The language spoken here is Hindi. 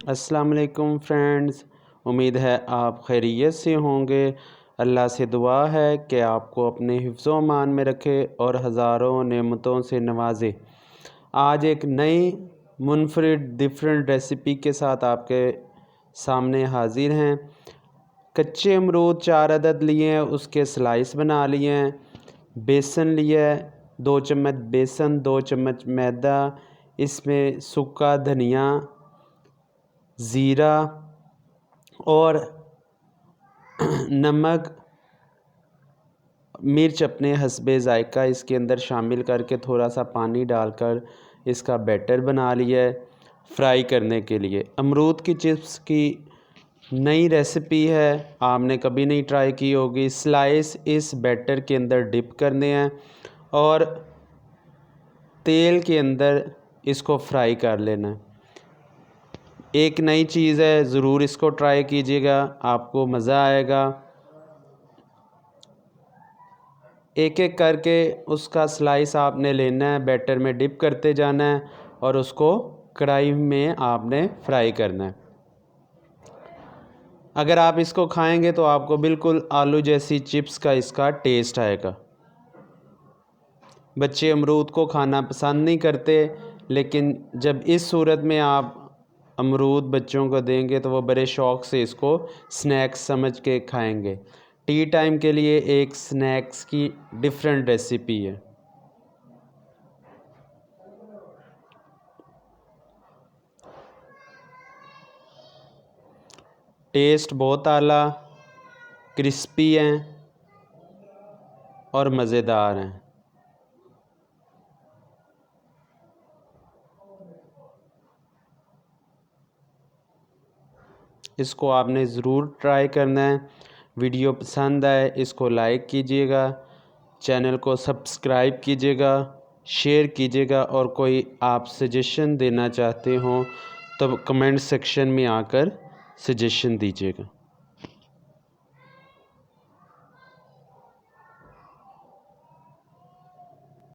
अस्सलाम वालेकुम फ्रेंड्स, उम्मीद है आप खैरियत से होंगे। अल्लाह से दुआ है कि आपको अपने हिफ्ज़ व अमान में रखे और हज़ारों नेमतों से नवाजे। आज एक नई मुनफरिद डिफरेंट रेसिपी के साथ आपके सामने हाज़िर हैं। कच्चे अमरूद 4 अदद लिए हैं, उसके स्लाइस बना लिए हैं। बेसन लिया है, 2 चम्मच बेसन, 2 चम्मच मैदा, इसमें सूखा धनिया, ज़ीरा और नमक मिर्च अपने हस्बे ज़ायक़ा इसके अंदर शामिल करके थोड़ा सा पानी डालकर इसका बैटर बना लिया है फ्राई करने के लिए। अमरूद की चिप्स की नई रेसिपी है, आपने कभी नहीं ट्राई की होगी। स्लाइस इस बैटर के अंदर डिप करने हैं और तेल के अंदर इसको फ्राई कर लेना है। एक नई चीज़ है, ज़रूर इसको ट्राई कीजिएगा, आपको मज़ा आएगा। एक एक करके उसका स्लाइस आपने लेना है, बैटर में डिप करते जाना है और उसको कढ़ाई में आपने फ्राई करना है। अगर आप इसको खाएंगे तो आपको बिल्कुल आलू जैसी चिप्स का इसका टेस्ट आएगा। बच्चे अमरूद को खाना पसंद नहीं करते, लेकिन जब इस सूरत में आप अमरूद बच्चों को देंगे तो वो बड़े शौक़ से इसको स्नैक्स समझ के खाएंगे। टी टाइम के लिए एक स्नैक्स की डिफरेंट रेसिपी है। टेस्ट बहुत आला, क्रिस्पी हैं और मज़ेदार हैं। इसको आपने ज़रूर ट्राई करना है। वीडियो पसंद आए इसको लाइक कीजिएगा, चैनल को सब्सक्राइब कीजिएगा, शेयर कीजिएगा और कोई आप सजेशन देना चाहते हो तो कमेंट सेक्शन में आकर सजेशन दीजिएगा।